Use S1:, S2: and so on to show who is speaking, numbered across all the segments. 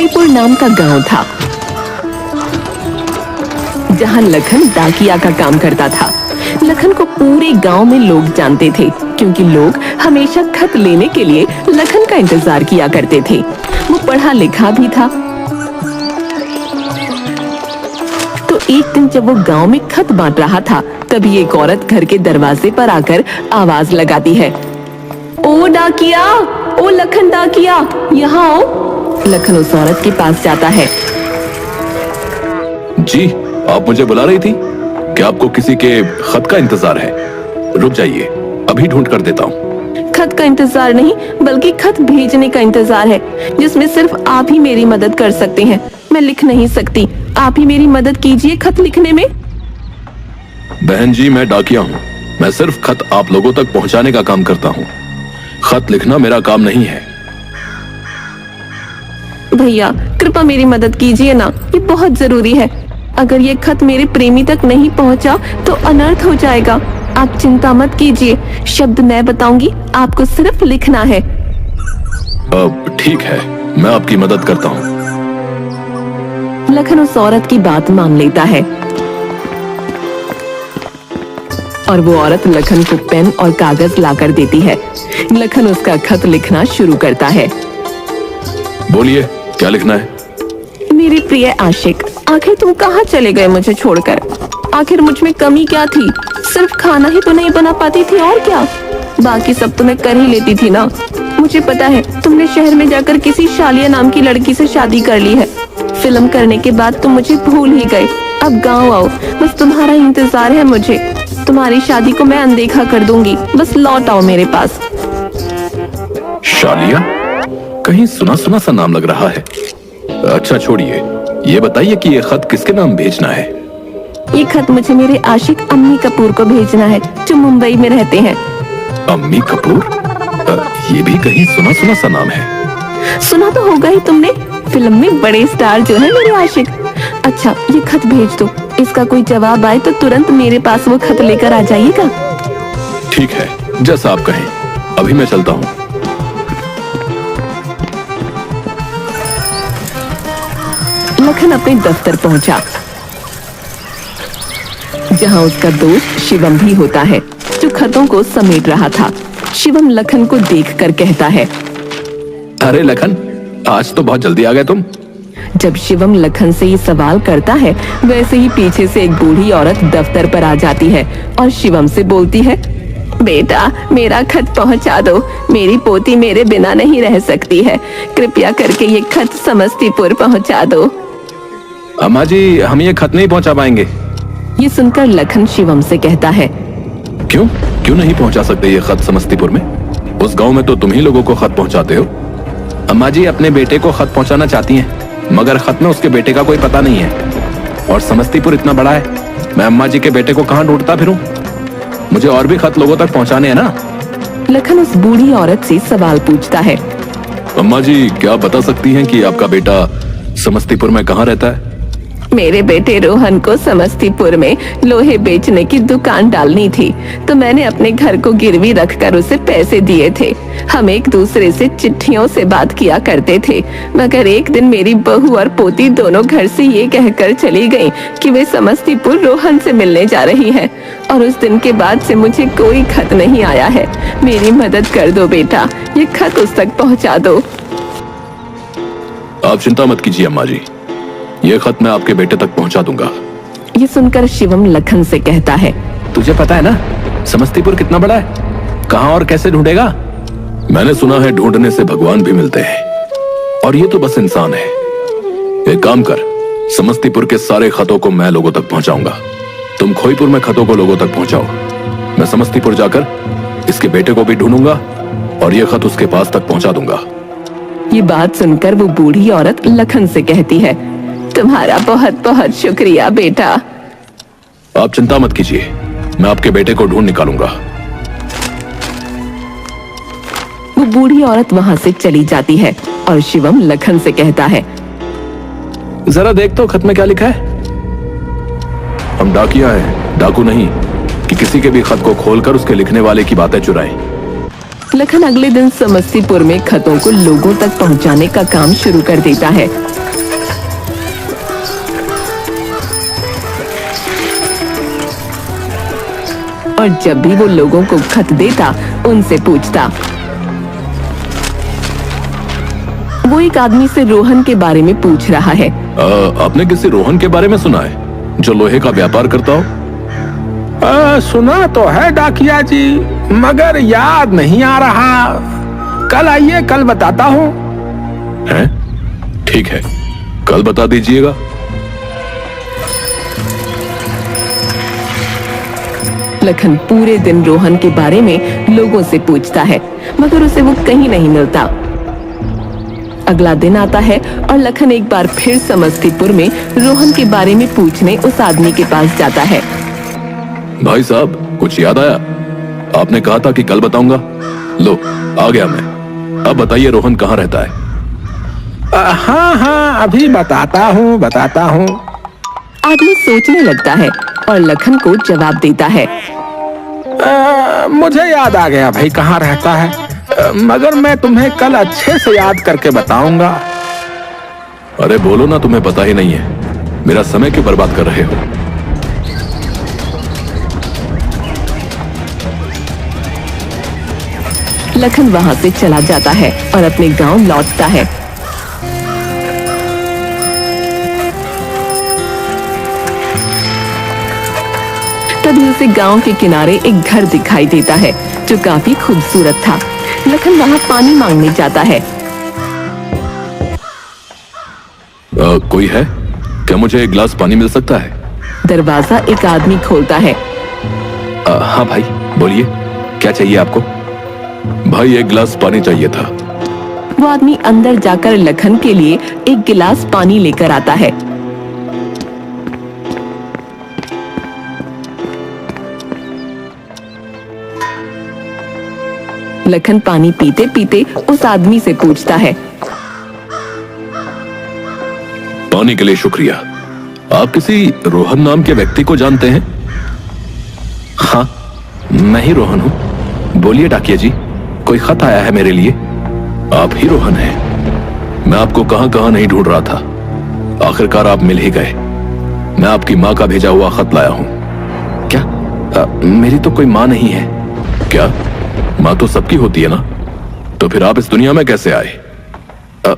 S1: खोईपुर नाम का गांव था जहां लखन डाकिया का काम करता था। लखन को पूरे गांव में लोग जानते थे क्योंकि लोग हमेशा खत लेने के लिए लखन का इंतजार किया करते थे। वो पढ़ा लिखा भी था। तो एक दिन जब वो गांव में खत बांट रहा था तभी एक औरत घर के दरवाजे पर आकर आवाज लगाती है, ओ डाकिया, ओ लखन डाकिया, यहाँ आओ। लखन उस औरत के पास जाता है।
S2: जी, आप मुझे बुला रही थी? क्या आपको किसी के खत का इंतजार है? रुक जाइए, अभी ढूंढ कर देता हूँ।
S1: खत का इंतजार नहीं बल्कि खत भेजने का इंतजार है जिसमें सिर्फ आप ही मेरी मदद कर सकते हैं। मैं लिख नहीं सकती, आप ही मेरी मदद कीजिए खत लिखने में।
S2: बहन जी, मैं डाकिया हूँ। मैं सिर्फ खत आप लोगों तक पहुँचाने का काम करता हूँ। खत लिखना मेरा काम नहीं है।
S1: भैया कृपया मेरी मदद कीजिए ना, ये बहुत जरूरी है। अगर ये खत मेरे प्रेमी तक नहीं पहुंचा तो अनर्थ हो जाएगा। आप चिंता मत कीजिए, शब्द मैं बताऊंगी, आपको सिर्फ लिखना है।
S2: अब ठीक है, मैं आपकी मदद करता हूँ।
S1: लखन उस औरत की बात मान लेता है और वो औरत लखन को पेन और कागज लाकर देती है। लखन उसका खत लिखना शुरू करता है।
S2: बोलिए, क्या लिखना है?
S1: मेरे प्रिय आशिक, आखिर तुम कहाँ चले गए मुझे छोड़कर? आखिर मुझ में कमी क्या थी? सिर्फ खाना ही तो नहीं बना पाती थी, और क्या? बाकी सब तो मैं कर ही लेती थी ना। मुझे पता है तुमने शहर में जाकर किसी शालिया नाम की लड़की से शादी कर ली है। फिल्म करने के बाद तुम मुझे भूल ही गए। अब गाँव आओ, बस तुम्हारा इंतजार है मुझे। तुम्हारी शादी को मैं अनदेखा कर दूंगी, बस लौट आओ मेरे पास।
S2: शालिया? कहीं सुना सुना सा नाम लग रहा है। अच्छा छोड़िए, ये बताइए कि ये खत किसके नाम भेजना है?
S1: ये खत मुझे मेरे आशिक अम्मी कपूर को भेजना है जो मुंबई में रहते हैं।
S2: अम्मी कपूर? ये भी कहीं सुना सुना सा नाम है।
S1: सुना तो होगा ही तुमने, फिल्म में बड़े स्टार जो है मेरे आशिक। अच्छा ये खत भेज दो, इसका कोई जवाब आए तो तुरंत मेरे पास वो खत लेकर आ जाइएगा।
S2: ठीक है, जैसा आप कहें। अभी मैं चलता हूँ।
S1: लखन अपने दफ्तर पहुंचा जहां उसका दोस्त शिवम भी होता है जो खतों को समेट रहा था। शिवम लखन को देखकर कहता है,
S2: अरे लखन, आज तो बहुत जल्दी आ गए तुम।
S1: जब शिवम लखन से ये सवाल करता है वैसे ही पीछे से एक बूढ़ी औरत दफ्तर पर आ जाती है और शिवम से बोलती है, बेटा मेरा खत पहुंचा दो, मेरी पोती मेरे बिना नहीं रह सकती है, कृपया करके ये खत समस्तीपुर पहुंचा दो।
S2: अम्मा जी, हम ये खत नहीं पहुंचा पाएंगे।
S1: ये सुनकर लखन शिवम से कहता है,
S2: क्यों क्यों नहीं पहुंचा सकते ये खत समस्तीपुर में? उस गांव में तो तुम ही लोगों को खत पहुंचाते हो। अम्मा जी अपने बेटे को खत पहुंचाना चाहती हैं, मगर खत में उसके बेटे का कोई पता नहीं है। और समस्तीपुर इतना बड़ा है, मैं अम्मा जी के बेटे को कहाँ ढूंढता फिरूं? मुझे और भी खत लोगों तक पहुंचाने हैं ना।
S1: लखन उस बूढ़ी औरत से सवाल पूछता है,
S2: अम्मा जी क्या बता सकती हैं कि आपका बेटा समस्तीपुर में कहाँ रहता है?
S1: मेरे बेटे रोहन को समस्तीपुर में लोहे बेचने की दुकान डालनी थी तो मैंने अपने घर को गिरवी रखकर उसे पैसे दिए थे। हम एक दूसरे से चिट्ठियों से बात किया करते थे, मगर एक दिन मेरी बहू और पोती दोनों घर से ये कहकर चली गईं कि वे समस्तीपुर रोहन से मिलने जा रही हैं और उस दिन के बाद से मुझे कोई खत नहीं आया है। मेरी मदद कर दो बेटा, ये खत उस तक पहुँचा दो।
S2: आप चिंता मत कीजिए अम्मा जी, ये खत मैं आपके बेटे तक पहुंचा दूंगा।
S1: ये सुनकर शिवम लखन से कहता है,
S2: तुझे पता है ना समस्तीपुर कितना बड़ा है? कहां और कैसे ढूंढेगा? मैंने सुना है ढूंढने से भगवान भी मिलते हैं, और ये तो बस इंसान है। एक काम कर, समस्तीपुर के सारे खतों को मैं लोगों तक पहुंचाऊंगा। तुम खोईपुर में खतों को लोगों तक पहुंचाओ। मैं समस्तीपुर जाकर इसके बेटे को भी ढूंढूंगा और ये खत उसके पास तक पहुंचा दूंगा।
S1: ये बात सुनकर वो बूढ़ी औरत लखन से कहती है, तुम्हारा बहुत बहुत शुक्रिया बेटा।
S2: आप चिंता मत कीजिए, मैं आपके बेटे को ढूंढ निकालूंगा।
S1: वो बूढ़ी औरत वहां से चली जाती है और शिवम लखन से कहता है,
S2: जरा देख तो खत में क्या लिखा है। हम डाकिया हैं, डाकू नहीं कि किसी के भी खत को खोलकर उसके लिखने वाले की बातें चुराएं।
S1: लखन अगले दिन समस्तीपुर में खतों को लोगों तक पहुंचाने का काम शुरू कर देता है। और जब भी वो लोगों को खत देता, उनसे पूछता। वो एक आदमी से रोहन के बारे में पूछ रहा है।
S2: आपने किसी रोहन के बारे में सुना है जो लोहे का व्यापार करता हो?
S3: सुना तो है डाकिया जी, मगर याद नहीं आ रहा। कल आइए, कल बताता हूँ।
S2: हैं? ठीक है, कल बता दीजिएगा।
S1: लखन पूरे दिन रोहन के बारे में लोगों से पूछता है, मगर उसे वो कहीं नहीं मिलता। अगला दिन आता है और लखन एक बार फिर समस्तीपुर में रोहन के बारे में पूछने उस आदमी के पास जाता है।
S2: भाई साहब, कुछ याद आया? आपने कहा था कि कल बताऊंगा। लो, आ गया मैं। अब बताइए, रोहन कहाँ रहता है?
S3: हाँ हाँ, अभी बताता हूँ।
S1: आदमी सोचने लगता है और लखन को जवाब देता है।
S3: मुझे याद आ गया भाई कहाँ रहता है, मगर मैं तुम्हें कल अच्छे से याद करके बताऊंगा।
S2: अरे बोलो ना, तुम्हें पता ही नहीं है। मेरा समय क्यों बर्बाद कर रहे हो?
S1: लखन वहां से चला जाता है और अपने गांव लौटता है। तभी उसे गांव के किनारे एक घर दिखाई देता है जो काफी खूबसूरत था। लखन वहां पानी मांगने जाता है।
S2: कोई है क्या? मुझे एक गिलास पानी मिल सकता है?
S1: दरवाजा एक आदमी खोलता है।
S2: हाँ भाई, बोलिए, क्या चाहिए आपको? भाई, एक गिलास पानी चाहिए था।
S1: वो आदमी अंदर जाकर लखन के लिए एक गिलास पानी लेकर आता है। लखन पानी पीते पीते उस आदमी से पूछता है।
S2: पानी के लिए शुक्रिया। आप किसी रोहन नाम के व्यक्ति को जानते हैं? हाँ, मैं ही रोहन हूँ। बोलिए डाकिया जी, कोई खत आया है मेरे लिए। आप ही रोहन हैं। मैं आपको कहां कहां नहीं ढूंढ रहा था, आखिरकार आप मिल ही गए। मैं आपकी माँ का भेजा हुआ खत लाया हूँ। क्या? मेरी तो कोई माँ नहीं है। क्या? माँ तो सबकी होती है ना, तो फिर आप इस दुनिया में कैसे आए?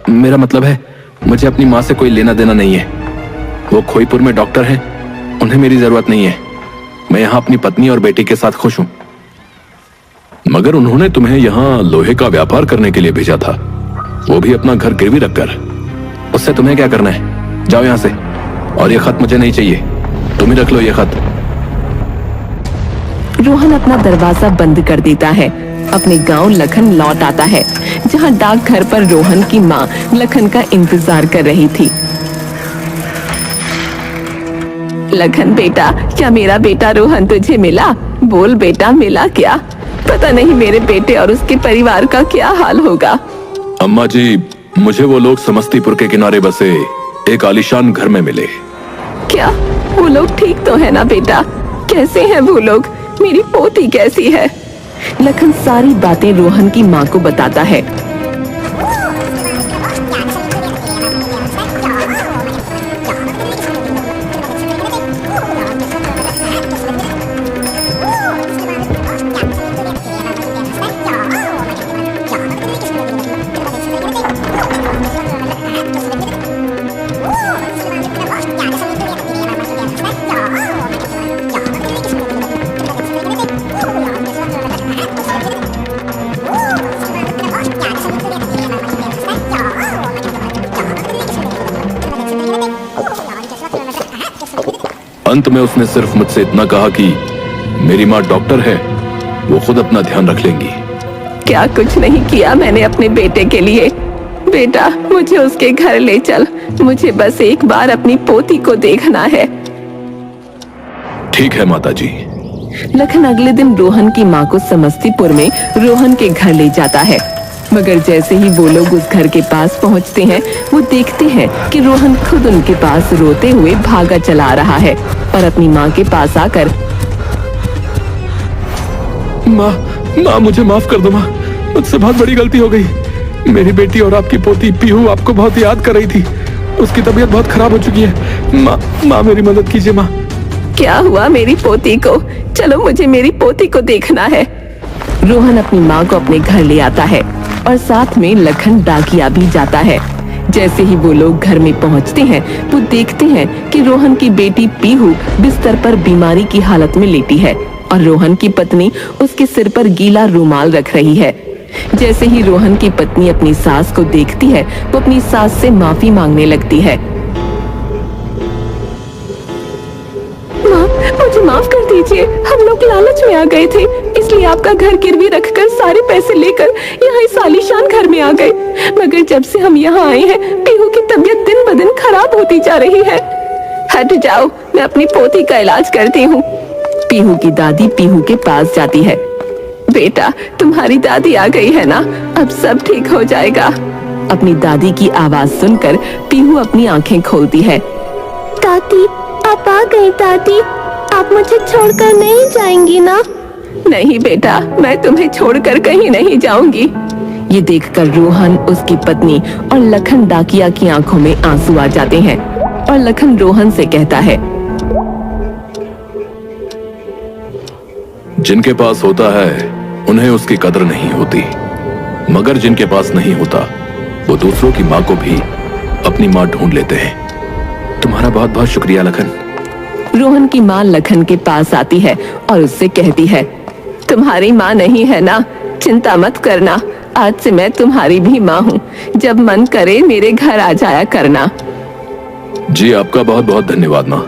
S2: मेरा मतलब है, मुझे अपनी माँ से कोई लेना देना नहीं है। वो खोईपुर में डॉक्टर हैं, उन्हें मेरी जरूरत नहीं है। मैं यहाँ अपनी पत्नी और बेटी के साथ खुश हूँ। मगर उन्होंने तुम्हें यहाँ लोहे का व्यापार करने के लिए भेजा था, वो भी अपना घर गिरवी रखकर। उससे तुम्हें क्या करना है? जाओ यहाँ से। और ये खत मुझे नहीं चाहिए, तुम ही रख लो ये खत।
S1: रोहन अपना दरवाजा बंद कर देता है। अपने गांव लखन लौट आता है, जहां डाकघर पर रोहन की माँ लखन का इंतजार कर रही थी। लखन बेटा, क्या मेरा बेटा रोहन तुझे मिला? बोल बेटा, मिला क्या? पता नहीं मेरे बेटे और उसके परिवार का क्या हाल होगा।
S2: अम्मा जी, मुझे वो लोग समस्तीपुर के किनारे बसे एक आलीशान घर में मिले।
S1: क्या वो लोग ठीक तो है ना बेटा? कैसे हैं वो लोग? मेरी पोती कैसी है? लखन सारी बातें रोहन की माँ को बताता है।
S2: अंत में उसने सिर्फ मुझसे इतना कहा कि मेरी माँ डॉक्टर है, वो खुद अपना ध्यान रख लेंगी।
S1: क्या कुछ नहीं किया मैंने अपने बेटे के लिए? बेटा, मुझे उसके घर ले चल। मुझे बस एक बार अपनी पोती को देखना है।
S2: ठीक है माताजी।
S1: लखन अगले दिन रोहन की माँ को समस्तीपुर में रोहन के घर ले जाता है। मगर जैसे ही वो लोग उस घर के पास पहुंचते हैं, वो देखते हैं कि रोहन खुद उनके पास रोते हुए भागा चला रहा है और अपनी माँ के पास आकर,
S2: माँ, मुझे माफ कर दो माँ, मुझसे बहुत बड़ी गलती हो गई। मेरी बेटी और आपकी पोती पीहू आपको बहुत याद कर रही थी। उसकी तबीयत बहुत खराब हो चुकी है। माँ मेरी मदद कीजिए माँ।
S1: क्या हुआ मेरी पोती को? चलो मुझे मेरी पोती को देखना है। रोहन अपनी माँ को अपने घर ले आता है और साथ में लखन डाकिया भी जाता है। जैसे ही वो लोग घर में पहुंचते हैं वो देखते हैं कि रोहन की बेटी पीहू बिस्तर पर बीमारी की हालत में लेटी है और रोहन की पत्नी उसके सिर पर गीला रुमाल रख रही है। जैसे ही रोहन की पत्नी अपनी सास को देखती है वो अपनी सास से माफी मांगने लगती है। माँ, मुझे माफ कर दीजिए, हम लोग लालच में आ गए थे, इसलिए आपका घर गिरवी रखकर सारे पैसे लेकर यहाँ इस आलीशान घर में आ गए। मगर जब से हम यहाँ आए हैं पीहू की तबीयत दिन ब दिन खराब होती जा रही है। हट जाओ, मैं अपनी पोती का इलाज करती हूँ। पीहू की दादी पीहू के पास जाती है। बेटा, तुम्हारी दादी आ गई है ना, अब सब ठीक हो जाएगा। अपनी दादी की आवाज सुनकर पीहू अपनी आंखें खोलती है।
S4: दादी, आप आ गई। दादी, आप मुझे छोड़कर नहीं जाएंगी ना?
S1: नहीं बेटा, मैं तुम्हें छोड़कर कहीं नहीं जाऊंगी। ये देखकर रोहन, उसकी पत्नी और लखन डाकिया की आंखों में आंसू आ जाते हैं और लखन रोहन से कहता है,
S2: जिनके पास होता है उन्हें उसकी कदर नहीं होती, मगर जिनके पास नहीं होता वो दूसरों की माँ को भी अपनी माँ ढूंढ लेते हैं। तुम्हारा बहुत बहुत शुक्रिया लखन।
S1: रोहन की माँ लखन के पास आती है और उससे कहती है, तुम्हारी माँ नहीं है ना, चिंता मत करना, आज से मैं तुम्हारी भी माँ हूँ। जब मन करे मेरे घर आ जाया करना।
S2: जी, आपका बहुत बहुत धन्यवाद माँ।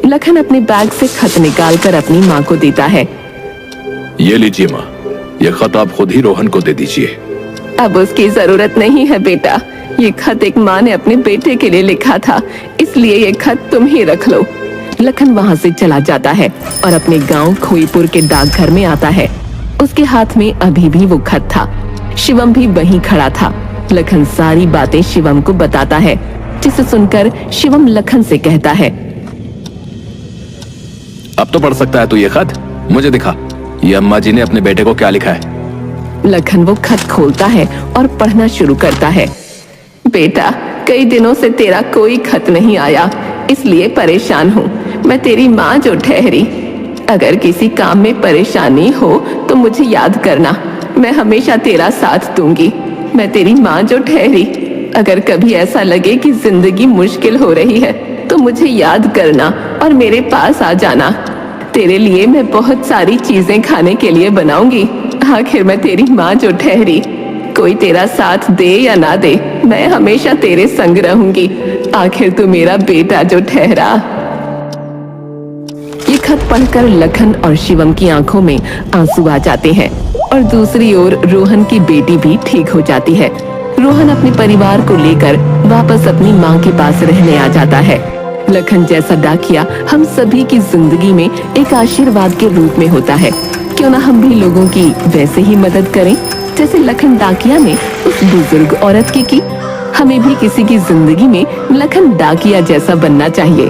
S1: लखन अपने बैग से खत निकालकर अपनी माँ को देता है।
S2: ये लीजिए माँ, ये खत आप खुद ही रोहन को दे दीजिए।
S1: अब उसकी जरूरत नहीं है बेटा, ये खत एक माँ ने अपने बेटे के लिए लिखा था, इसलिए ये खत तुम ही रख लो। लखन वहाँ से चला जाता है और अपने गांव खोईपुर के डाकघर में आता है। उसके हाथ में अभी भी वो खत था। शिवम भी वहीं खड़ा था। लखन सारी बातें शिवम को बताता है, जिसे सुनकर शिवम लखन से कहता है,
S2: अब तो पढ़ सकता है तू ये खत, मुझे दिखा, ये अम्मा जी ने अपने बेटे को क्या लिखा है।
S1: लखन वो खत खोलता है और पढ़ना शुरू करता है। बेटा, कई दिनों से तेरा कोई खत नहीं आया, इसलिए परेशान हूँ। मैं तेरी माँ जो ठहरी, अगर किसी काम में परेशानी हो तो मुझे याद करना, मैं हमेशा तेरा साथ दूंगी। मैं तेरी माँ जो ठहरी, अगर कभी ऐसा लगे कि जिंदगी मुश्किल हो रही है तो मुझे याद करना और मेरे पास आ जाना। तेरे लिए मैं बहुत सारी चीजें खाने के लिए बनाऊंगी। आखिर मैं तेरी माँ जो ठहरी, कोई तेरा साथ दे या ना दे, मैं हमेशा तेरे संग रहूंगी। आखिर तू मेरा बेटा जो ठहरा। ये खत पढ़कर लखन और शिवम की आंखों में आंसू आ जाते हैं और दूसरी ओर रोहन की बेटी भी ठीक हो जाती है। रोहन अपने परिवार को लेकर वापस अपनी माँ के पास रहने आ जाता है। लखन जैसा डाकिया हम सभी की जिंदगी में एक आशीर्वाद के रूप में होता है। क्यों ना हम भी लोगों की वैसे ही मदद करें जैसे लखन डाकिया ने उस बुजुर्ग औरत की। हमें भी किसी की जिंदगी में लखन डाकिया जैसा बनना चाहिए।